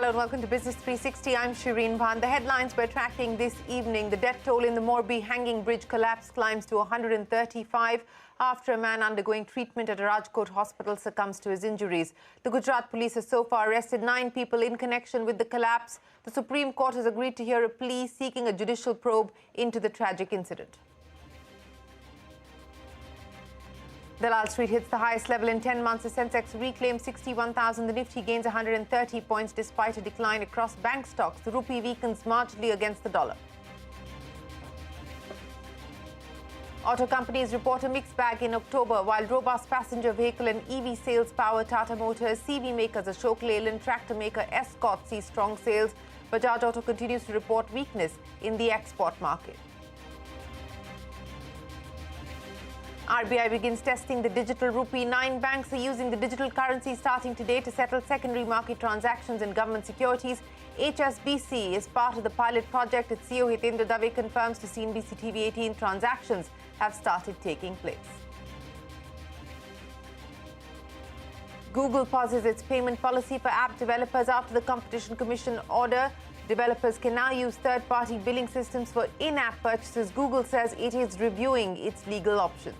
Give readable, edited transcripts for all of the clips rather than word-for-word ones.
Hello and welcome to Business 360. I'm Shireen Bhan. The headlines we're tracking this evening: the death toll in the Morbi hanging bridge collapse climbs to 135 after a man undergoing treatment at a Rajkot hospital succumbs to his injuries. The Gujarat police has so far arrested 9 people in connection with the collapse. The Supreme Court has agreed to hear a plea seeking a judicial probe into the tragic incident. Dalal Street hits the highest level in 10 months. The Sensex reclaims 61,000. The Nifty gains 130 points despite a decline across bank stocks. The rupee weakens marginally against the dollar. Auto companies report a mixed bag in October. While robust passenger vehicle and EV sales power Tata Motors, CV makers Ashok Leyland, tractor maker Escort see strong sales. Bajaj Auto continues to report weakness in the export market. RBI begins testing the digital rupee. 9 banks are using the digital currency starting today to settle secondary market transactions in government securities. HSBC is part of the pilot project. Its CEO Hitendra Dave confirms to CNBC-TV18 transactions have started taking place. Google pauses its payment policy for app developers after the Competition Commission order. Developers can now use third-party billing systems for in-app purchases. Google says it is reviewing its legal options.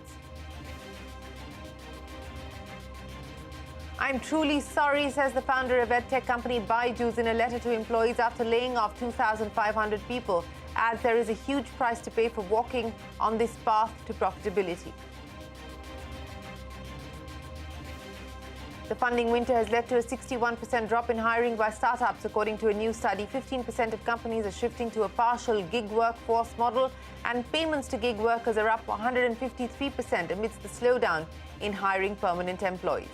I'm truly sorry, says the founder of edtech company Byju's in a letter to employees after laying off 2,500 people, as there is a huge price to pay for walking on this path to profitability. The funding winter has led to a 61% drop in hiring by startups, according to a new study. 15% of companies are shifting to a partial gig workforce model, and payments to gig workers are up 153% amidst the slowdown in hiring permanent employees.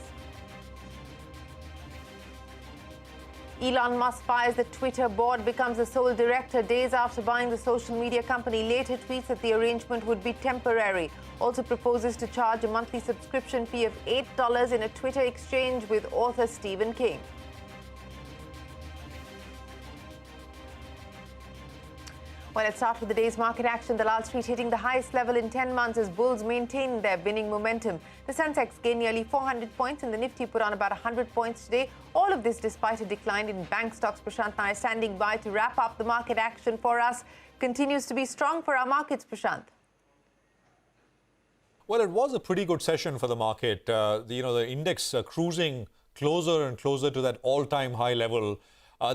Elon Musk fires the Twitter board, becomes the sole director days after buying the social media company. Later tweets that the arrangement would be temporary. Also proposes to charge a monthly subscription fee of $8 in a Twitter exchange with author Stephen King. Well, let's start with the day's market action. Dalal Street hitting the highest level in 10 months as bulls maintain their winning momentum. The Sensex gained nearly 400 points and the Nifty put on about 100 points today. All of this despite a decline in bank stocks. Prashant Nair standing by to wrap up the market action for us. Continues to be strong for our markets, Prashant. Well, it was a pretty good session for the market. The index cruising closer and closer to that all-time high level.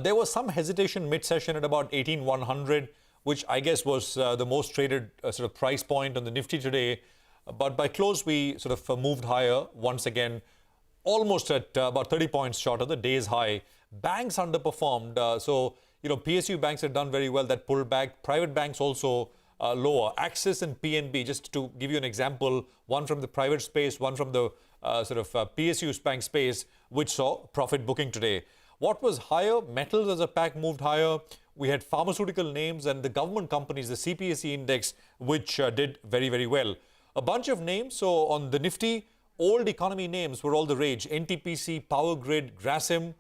There was some hesitation mid-session at about 18,100. Which I guess was the most traded sort of price point on the Nifty today. But by close, we sort of moved higher once again, almost at about 30 points short of the day's high. Banks underperformed. PSU banks had done very well. That pulled back. Private banks also lower. Axis and PNB, just to give you an example, one from the private space, one from the PSU bank space, which saw profit booking today. What was higher? Metals as a pack moved higher. We had pharmaceutical names and the government companies, the CPSE index, which did very, very well. A bunch of names. So on the Nifty, old economy names were all the rage. NTPC, Power Grid, Grasim,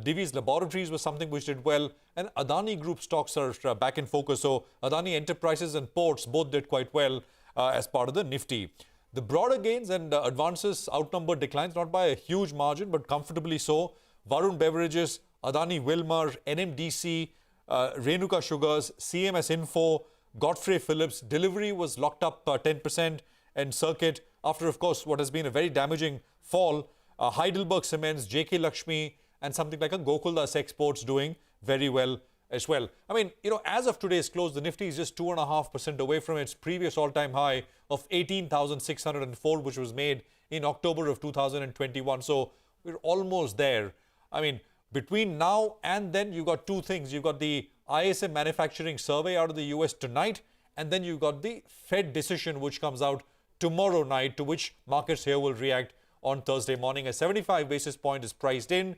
Divi's Laboratories was something which did well. And Adani Group stocks are back in focus. So Adani Enterprises and Ports both did quite well as part of the Nifty. The broader gains and advances outnumbered declines, not by a huge margin, but comfortably so. Varun Beverages, Adani Wilmar, NMDC, Renuka Sugars, CMS Info, Godfrey Phillips. Delivery was locked up 10%, and Circuit, after, of course, what has been a very damaging fall, Heidelberg Cements, JK Lakshmi, and something like a Gokuldas Exports doing very well as well. I mean, as of today's close, the Nifty is just 2.5% away from its previous all-time high of 18,604, which was made in October of 2021. So we're almost there. I mean, between now and then, you've got two things. You've got the ISM manufacturing survey out of the US tonight, and then you've got the Fed decision, which comes out tomorrow night, to which markets here will react on Thursday morning. A 75 basis point is priced in,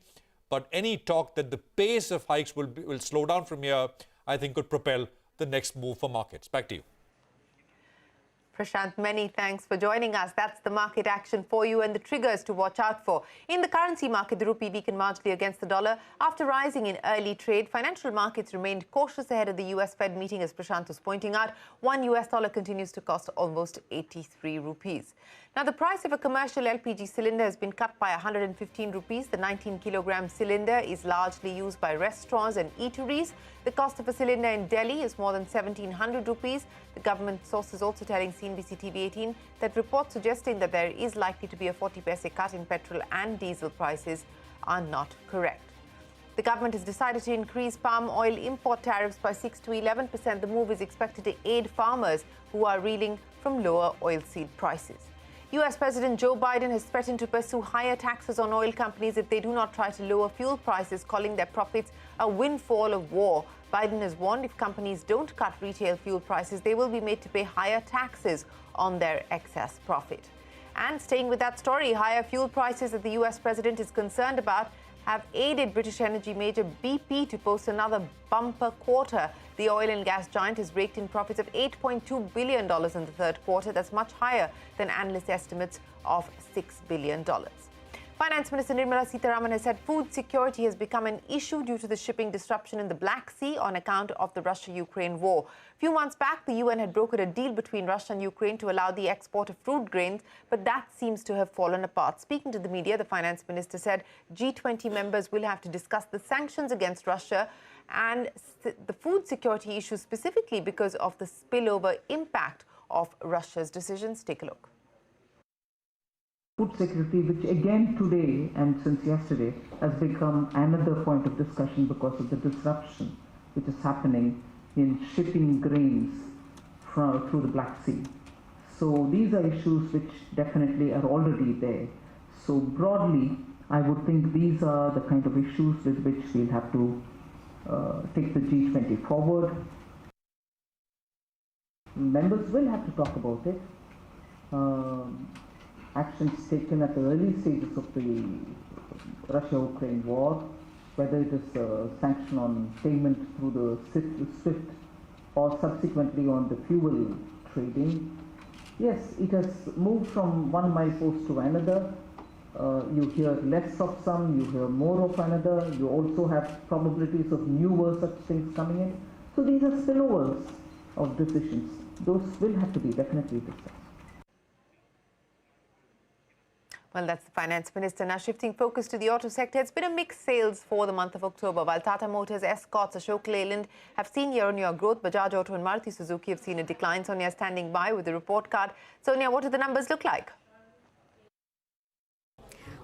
but any talk that the pace of hikes will slow down from here, I think could propel the next move for markets. Back to you. Prashant, many thanks for joining us. That's the market action for you and the triggers to watch out for. In the currency market, the rupee weakened marginally against the dollar after rising in early trade. Financial markets remained cautious ahead of the US Fed meeting, as Prashant was pointing out. $1 US continues to cost almost 83 rupees. Now, the price of a commercial LPG cylinder has been cut by 115 rupees. The 19-kilogram cylinder is largely used by restaurants and eateries. The cost of a cylinder in Delhi is more than 1,700 rupees. The government source is also telling CNBC-TV18 that reports suggesting that there is likely to be a 40 paise cut in petrol and diesel prices are not correct. The government has decided to increase palm oil import tariffs by 6 to 11%. The move is expected to aid farmers who are reeling from lower oilseed prices. US President Joe Biden has threatened to pursue higher taxes on oil companies if they do not try to lower fuel prices, calling their profits a windfall of war. Biden has warned if companies don't cut retail fuel prices, they will be made to pay higher taxes on their excess profit. And staying with that story, higher fuel prices that the US president is concerned about have aided British energy major BP to post another bumper quarter. The oil and gas giant has raked in profits of $8.2 billion in the third quarter. That's much higher than analyst estimates of $6 billion. Finance Minister Nirmala Sitharaman has said food security has become an issue due to the shipping disruption in the Black Sea on account of the Russia-Ukraine war. A few months back, the UN had brokered a deal between Russia and Ukraine to allow the export of fruit grains, but that seems to have fallen apart. Speaking to the media, the Finance Minister said G20 members will have to discuss the sanctions against Russia and the food security issue specifically because of the spillover impact of Russia's decisions. Take a look. Food security, which again today and since yesterday has become another point of discussion because of the disruption which is happening in shipping grains through the Black Sea. So these are issues which definitely are already there. So broadly, I would think these are the kind of issues with which we'll have to take the G20 forward. Members will have to talk about it. Actions taken at the early stages of the Russia-Ukraine war, whether it is sanction on payment through the SWIFT or subsequently on the fuel trading. Yes, it has moved from one milepost to another. You hear less of some, you hear more of another. You also have probabilities of newer such things coming in. So these are spillovers of decisions. Those will have to be definitely discussed. Well, that's the Finance Minister. Now shifting focus to the auto sector, it's been a mixed sales for the month of October. While Tata Motors, Escorts, Ashok Leyland have seen year-on-year growth, Bajaj Auto and Maruti Suzuki have seen a decline. Sonia standing by with the report card. Sonia, what do the numbers look like?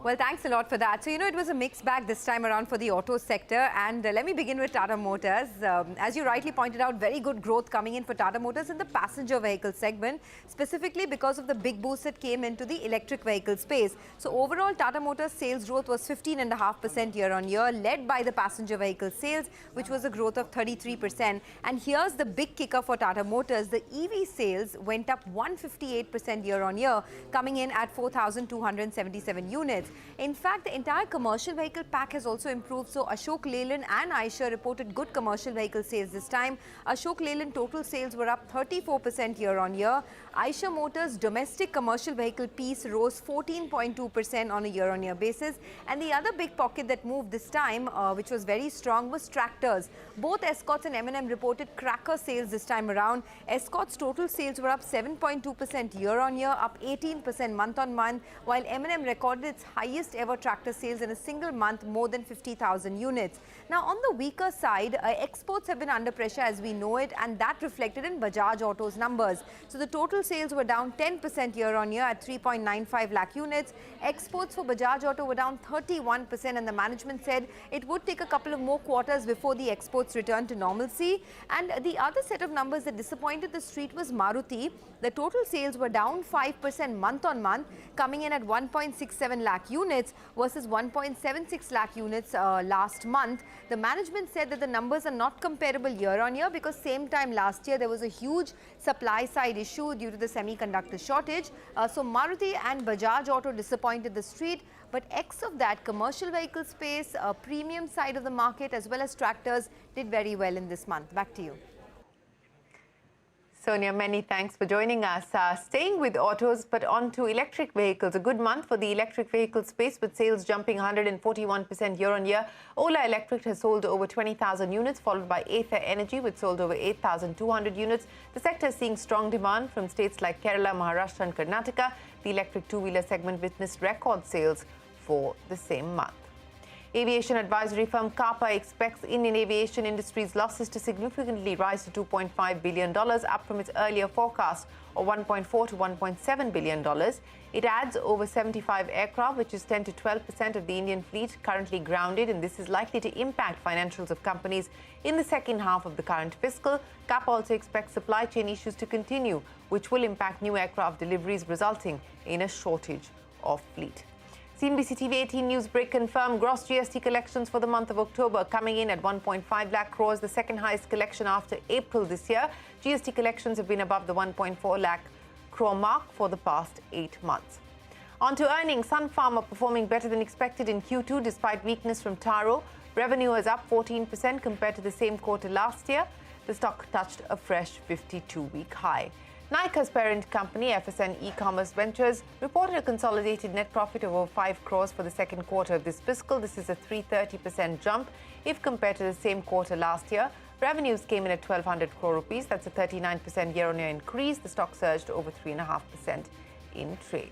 Well, thanks a lot for that. So, it was a mixed bag this time around for the auto sector. And let me begin with Tata Motors. As you rightly pointed out, very good growth coming in for Tata Motors in the passenger vehicle segment, specifically because of the big boost that came into the electric vehicle space. So, overall, Tata Motors sales growth was 15.5% year-on-year, led by the passenger vehicle sales, which was a growth of 33%. And here's the big kicker for Tata Motors. The EV sales went up 158% year-on-year, coming in at 4,277 units. In fact, the entire commercial vehicle pack has also improved. So Ashok Leyland and Eicher reported good commercial vehicle sales this time. Ashok Leyland total sales were up 34% year-on-year. Eicher Motors domestic commercial vehicle piece rose 14.2% on a year-on-year basis. And the other big pocket that moved this time, which was very strong, was tractors. Both Escorts and M&M reported cracker sales this time around. Escorts total sales were up 7.2% year-on-year, up 18% month-on-month, while M&M recorded its highest ever tractor sales in a single month, more than 50,000 units. Now, on the weaker side, exports have been under pressure as we know it, and that reflected in Bajaj Auto's numbers. So the total sales were down 10% year-on-year at 3.95 lakh units. Exports for Bajaj Auto were down 31%, and the management said it would take a couple of more quarters before the exports return to normalcy. And the other set of numbers that disappointed the street was Maruti. The total sales were down 5% month-on-month, coming in at 1.67 lakh units versus 1.76 lakh units last month. The management said that the numbers are not comparable year-on-year because same time last year there was a huge supply side issue due to the semiconductor shortage. So Maruti and Bajaj Auto disappointed the street. But X of that, commercial vehicle space, premium side of the market as well as tractors did very well in this month. Back to you. Sonia, many thanks for joining us. Staying with autos, but on to electric vehicles. A good month for the electric vehicle space, with sales jumping 141% year-on-year. Ola Electric has sold over 20,000 units, followed by Ather Energy, which sold over 8,200 units. The sector is seeing strong demand from states like Kerala, Maharashtra and Karnataka. The electric two-wheeler segment witnessed record sales for the same month. Aviation advisory firm CAPA expects Indian aviation industry's losses to significantly rise to $2.5 billion, up from its earlier forecast of $1.4 to $1.7 billion. It adds over 75 aircraft, which is 10 to 12% of the Indian fleet currently grounded, and this is likely to impact financials of companies in the second half of the current fiscal. CAPA also expects supply chain issues to continue, which will impact new aircraft deliveries, resulting in a shortage of fleet. CNBC-TV18 News Break confirmed gross GST collections for the month of October coming in at 1.5 lakh crores, the second highest collection after April this year. GST collections have been above the 1.4 lakh crore mark for the past 8 months. On to earnings. Sun Pharma performing better than expected in Q2 despite weakness from Taro. Revenue is up 14% compared to the same quarter last year. The stock touched a fresh 52-week high. Nykaa's parent company, FSN E-Commerce Ventures, reported a consolidated net profit of over 5 crores for the second quarter of this fiscal. This is a 330% jump if compared to the same quarter last year. Revenues came in at 1,200 crore rupees. That's a 39% year-on-year increase. The stock surged over 3.5% in trade.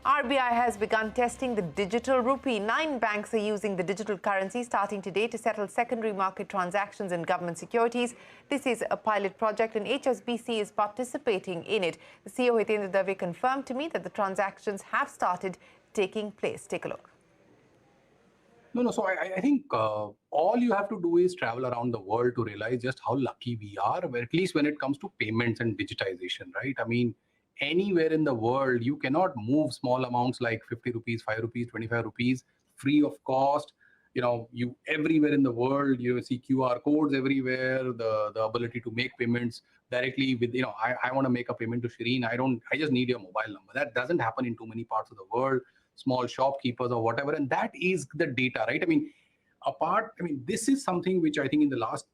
RBI has begun testing the digital rupee. 9 banks are using the digital currency starting today to settle secondary market transactions in government securities. This is a pilot project and HSBC is participating in it. The CEO Hitendra Dave confirmed to me that the transactions have started taking place. Take a look. No. So I think all you have to do is travel around the world to realize just how lucky we are, at least when it comes to payments and digitization, right? I mean, anywhere in the world, you cannot move small amounts like 50 rupees, 5 rupees, 25 rupees, free of cost. You everywhere in the world, you see QR codes everywhere, the ability to make payments directly with, I want to make a payment to Shireen. I just need your mobile number. That doesn't happen in too many parts of the world, small shopkeepers or whatever. And that is the data, right? This is something which I think in the last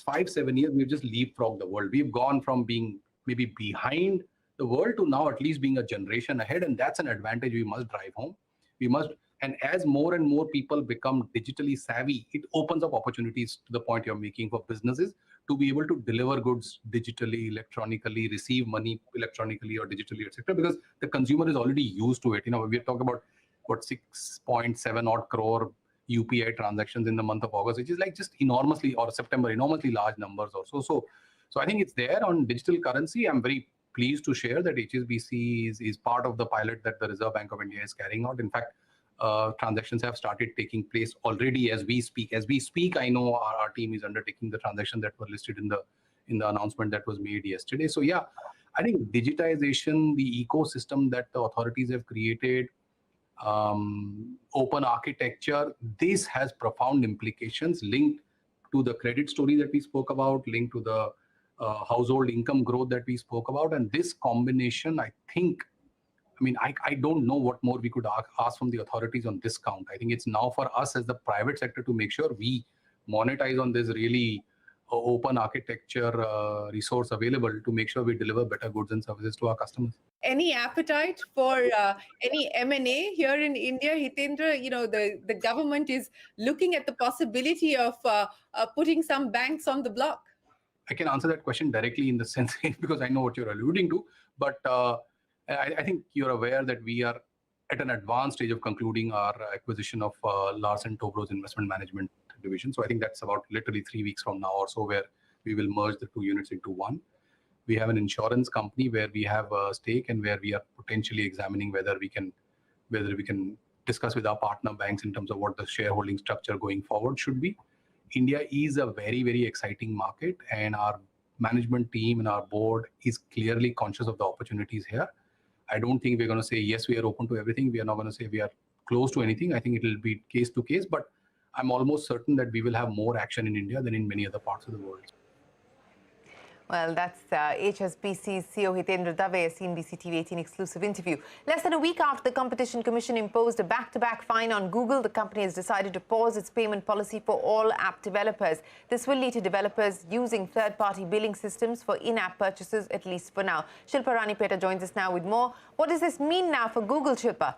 5-7 years, we've just leapfrogged the world. We've gone from being maybe behind the world to now at least being a generation ahead, and that's an advantage we must drive home. And as more and more people become digitally savvy, it opens up opportunities to the point you're making for businesses to be able to deliver goods digitally, electronically, receive money electronically or digitally, etc. Because the consumer is already used to it. We're talking about 6.7 odd crore UPI transactions in the month of August, which is like just enormously, or September, enormously large numbers also. So I think it's there on digital currency. I'm very pleased to share that HSBC is part of the pilot that the Reserve Bank of India is carrying out. In fact, transactions have started taking place already as we speak. I know our team is undertaking the transactions that were listed in the announcement that was made yesterday. So yeah, I think digitization, the ecosystem that the authorities have created, open architecture, this has profound implications linked to the credit story that we spoke about, linked to the household income growth that we spoke about. And this combination, I don't know what more we could ask from the authorities on this count. I think it's now for us as the private sector to make sure we monetize on this really open architecture resource available to make sure we deliver better goods and services to our customers. Any appetite for any M&A here in India, Hitendra? The government is looking at the possibility of putting some banks on the block. I can answer that question directly in the sense because I know what you're alluding to, but I think you're aware that we are at an advanced stage of concluding our acquisition of Larsen Tobro's investment management division. So I think that's about literally 3 weeks from now or so, where we will merge the 2 units into one. We have an insurance company where we have a stake and where we are potentially examining whether we can discuss with our partner banks in terms of what the shareholding structure going forward should be. India is a very, very exciting market, and our management team and our board is clearly conscious of the opportunities here. I don't think we're going to say, yes, we are open to everything. We are not going to say we are close to anything. I think it will be case to case, but I'm almost certain that we will have more action in India than in many other parts of the world. Well, that's HSBC's CEO Hitendra Dave, a CNBC-TV18 exclusive interview. Less than a week after the Competition Commission imposed a back-to-back fine on Google, the company has decided to pause its payment policy for all app developers. This will lead to developers using third-party billing systems for in-app purchases, at least for now. Shilpa Ranipeta joins us now with more. What does this mean now for Google, Shilpa?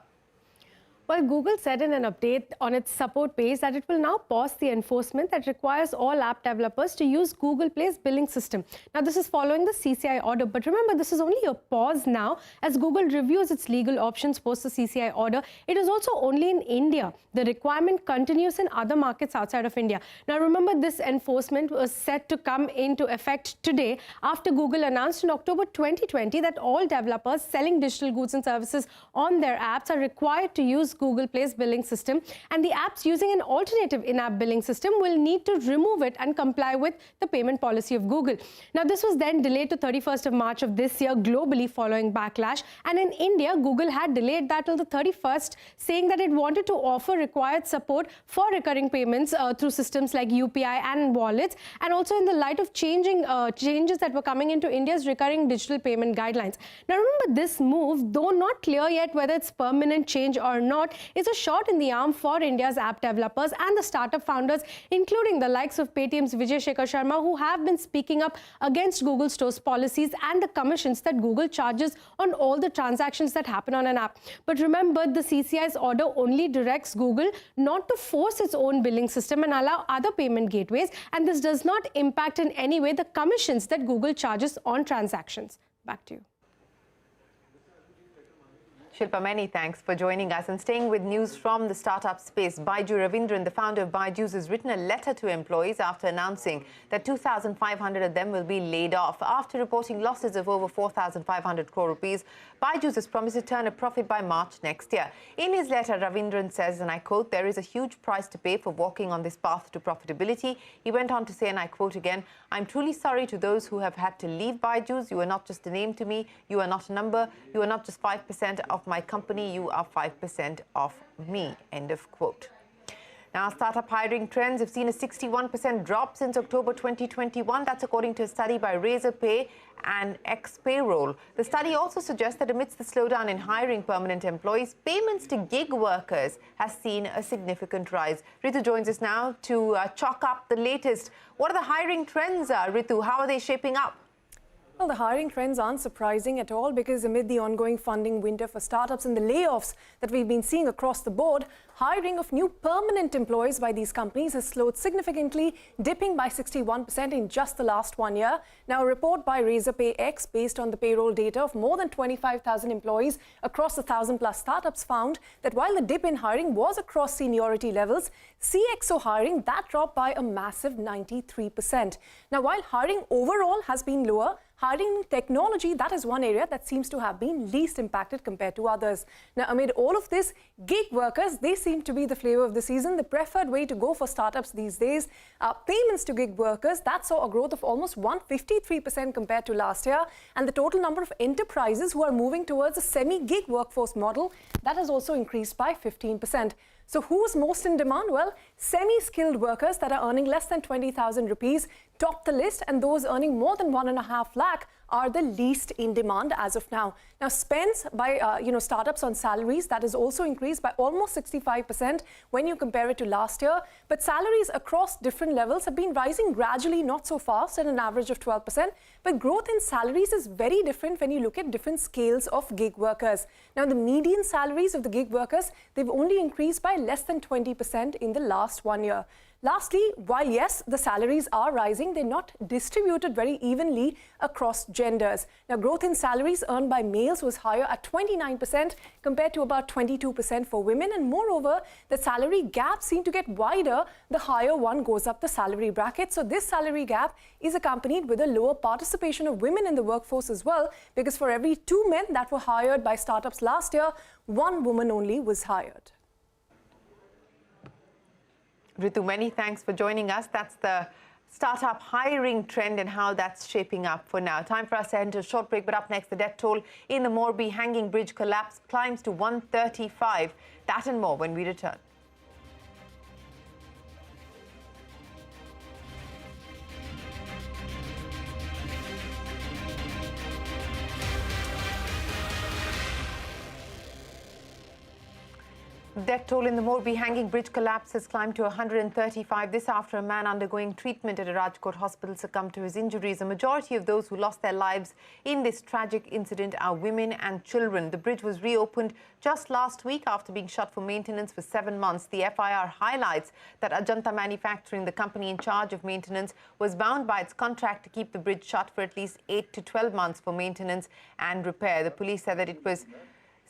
Well, Google said in an update on its support page that it will now pause the enforcement that requires all app developers to use Google Play's billing system. Now, this is following the CCI order, but remember, this is only a pause now as Google reviews its legal options post the CCI order. It is also only in India. The requirement continues in other markets outside of India. Now, remember, this enforcement was set to come into effect today after Google announced in October 2020 that all developers selling digital goods and services on their apps are required to use Google Play's billing system, and the apps using an alternative in-app billing system will need to remove it and comply with the payment policy of Google. Now, this was then delayed to 31st of March of this year globally following backlash, and in India, Google had delayed that till the 31st, saying that it wanted to offer required support for recurring payments through systems like UPI and wallets, and also in the light of changes that were coming into India's recurring digital payment guidelines. Now, remember, this move, though not clear yet whether it's permanent change or not, is a shot in the arm for India's app developers and the startup founders, including the likes of Paytm's Vijay Shekhar Sharma, who have been speaking up against Google Store's policies and the commissions that Google charges on all the transactions that happen on an app. But remember, the CCI's order only directs Google not to force its own billing system and allow other payment gateways, and this does not impact in any way the commissions that Google charges on transactions. Back to you. Shilpa, many thanks for joining us. And staying with news from the startup space, Baiju Ravindran, the founder of Byju's, has written a letter to employees after announcing that 2,500 of them will be laid off. After reporting losses of over 4,500 crore rupees, Byju's has promised to turn a profit by March next year. In his letter, Ravindran says, and I quote, "There is a huge price to pay for walking on this path to profitability." He went on to say, and I quote again, "I'm truly sorry to those who have had to leave Byju's. You are not just a name to me. You are not a number. You are not just 5% of my company, you are 5% of me," end of quote. Now, startup hiring trends have seen a 61% drop since October 2021. That's according to a study by Razorpay and X-Payroll. The study also suggests that amidst the slowdown in hiring permanent employees, payments to gig workers has seen a significant rise. Ritu joins us now to chalk up the latest. What are the hiring trends, Ritu? How are they shaping up? Well, the hiring trends aren't surprising at all because amid the ongoing funding winter for startups and the layoffs that we've been seeing across the board, hiring of new permanent employees by these companies has slowed significantly, dipping by 61% in just the last 1 year. Now, a report by Razorpay X, based on the payroll data of more than 25,000 employees across 1,000+ startups, found that while the dip in hiring was across seniority levels, CXO hiring, that dropped by a massive 93%. Now, while hiring overall has been lower, hiring in technology, that is one area that seems to have been least impacted compared to others. Now, amid all of this, gig workers, they seem to be the flavor of the season, the preferred way to go for startups these days. Payments to gig workers, that saw a growth of almost 153% compared to last year. And the total number of enterprises who are moving towards a semi-gig workforce model, that has also increased by 15%. So who's most in demand? Well, semi-skilled workers that are earning less than 20,000 rupees top the list, and those earning more than 1.5 lakh are the least in demand as of now. Now, spends by startups on salaries, that has also increased by almost 65% when you compare it to last year. But salaries across different levels have been rising gradually, not so fast, at an average of 12%. But growth in salaries is very different when you look at different scales of gig workers. Now, the median salaries of the gig workers, they've only increased by less than 20% in the last 1 year. Lastly, while yes, the salaries are rising, they're not distributed very evenly across genders. Now, growth in salaries earned by males was higher at 29% compared to about 22% for women. And moreover, the salary gap seemed to get wider the higher one goes up the salary bracket. So this salary gap is accompanied with a lower participation of women in the workforce as well, because for every 2 men that were hired by startups last year, 1 woman only was hired. Ritu, many thanks for joining us. That's the startup hiring trend and how that's shaping up for now. Time for us to enter a short break, but up next, the death toll in the Morbi hanging bridge collapse climbs to 135. That and more when we return. Death toll in the Morbi hanging bridge collapse has climbed to 135. This after a man undergoing treatment at a Rajkot hospital succumbed to his injuries. A majority of those who lost their lives in this tragic incident are women and children. The bridge was reopened just last week after being shut for maintenance for 7 months. The FIR highlights that Ajanta Manufacturing, the company in charge of maintenance, was bound by its contract to keep the bridge shut for at least 8 to 12 months for maintenance and repair. The police said that it was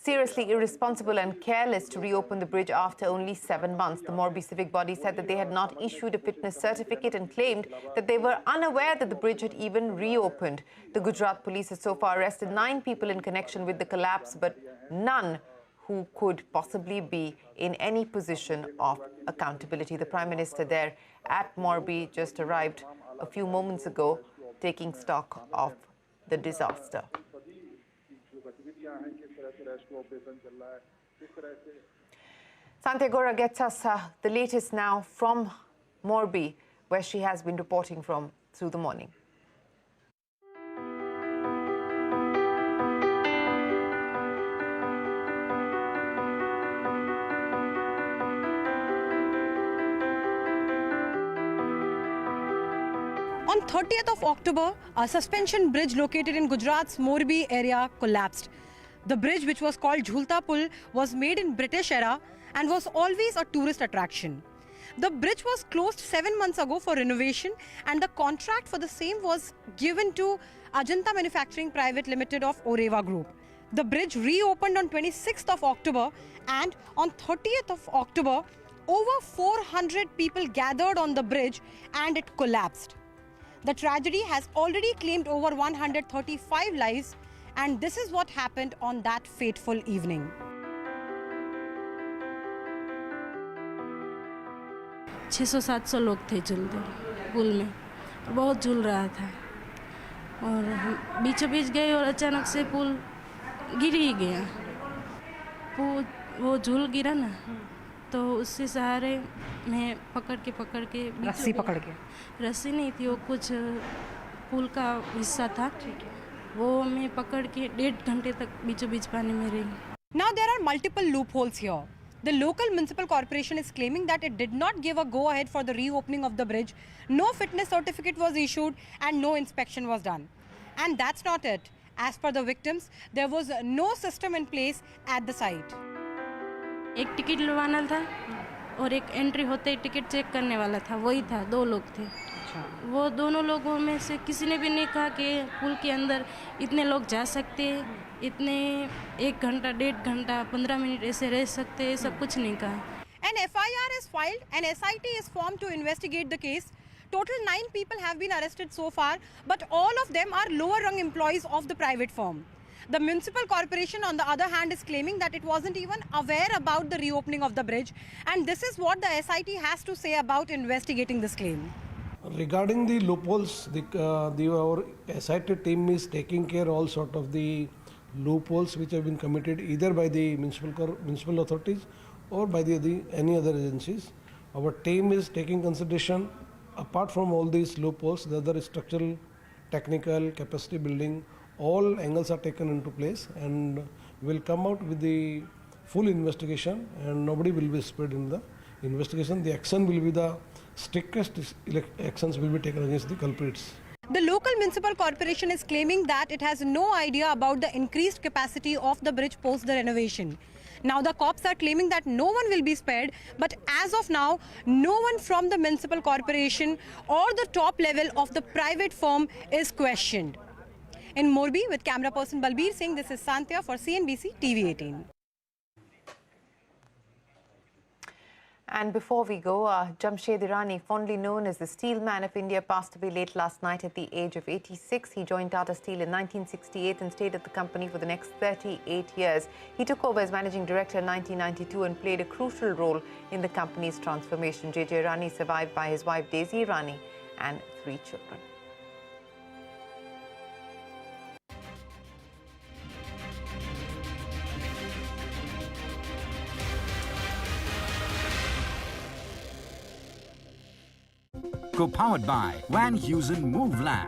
seriously irresponsible and careless to reopen the bridge after only 7 months. The Morbi civic body said that they had not issued a fitness certificate and claimed that they were unaware that the bridge had even reopened. The Gujarat police has so far arrested 9 people in connection with the collapse, but none who could possibly be in any position of accountability. The Prime Minister there at Morbi just arrived a few moments ago, taking stock of the disaster. Santia Gora gets us the latest now from Morbi, where she has been reporting from through the morning. On 30th of October, a suspension bridge located in Gujarat's Morbi area collapsed. The bridge, which was called Jhulta Pul, was made in British era and was always a tourist attraction. The bridge was closed 7 months ago for renovation, and the contract for the same was given to Ajanta Manufacturing Private Limited of Oreva Group. The bridge reopened on 26th of October, and on 30th of October, over 400 people gathered on the bridge and it collapsed. The tragedy has already claimed over 135 lives, and this is what happened on that fateful evening. $600 से 700 लोग थे झूलते पुल में, बहुत झूल रहा था और बीचों बीच गए और अचानक से पुल गिर ही गया। वो झूल गिरा ना, तो उससे सहारे मैं पकड़ के रस्सी पकड़ के, रस्सी नहीं थी, वो कुछ पुल का हिस्सा था, वो मैं पकड़ के 1.5 घंटे तक बीचों बीच पानी में रही। Now there are multiple loopholes here. The local municipal corporation is claiming that it did not give a go-ahead for the reopening of the bridge, no fitness certificate was issued and no inspection was done. And that's not it. As per the victims, there was no system in place at the site. एक ticket लगवाना था और एक entry होते ही ticket check करने वाला था, वही था, 2 लोग थे। वो दोनों लोगों में से किसी ने भी नहीं कहा कि पुल के अंदर इतने लोग जा सकते, इतने 1 घंटा, 1.5 घंटा, 15 मिनट ऐसे रह सकते, सब कुछ नहीं कहा। An FIR is filed and SIT is formed to investigate the case. Total 9 people have been arrested so far, but all of them are lower rung employees of the private firm. The municipal corporation, on the other hand, is claiming that it wasn't even aware about the reopening of the bridge, and this is what the SIT has to say about investigating this claim. Regarding the loopholes, our SIT team is taking care all sort of the loopholes which have been committed either by the municipal authorities or by any other agencies. Our team is taking consideration, apart from all these loopholes, the other structural, technical, capacity building, all angles are taken into place, and will come out with the full investigation, and nobody will be spared in the investigation. The action will be the strictest actions will be taken against the culprits. The local municipal corporation is claiming that it has no idea about the increased capacity of the bridge post the renovation. Now the cops are claiming that no one will be spared, but as of now, no one from the municipal corporation or the top level of the private firm is questioned. In Morbi, with camera person Balbir Singh, this is Santia for CNBC-TV18. And before we go, Jamshed Irani, fondly known as the Steel Man of India, passed away late last night at the age of 86. He joined Tata Steel in 1968 and stayed at the company for the next 38 years. He took over as managing director in 1992 and played a crucial role in the company's transformation. JJ Irani is survived by his wife Daisy Irani and 3 children. Co-powered by Van Heusen Move Lamp.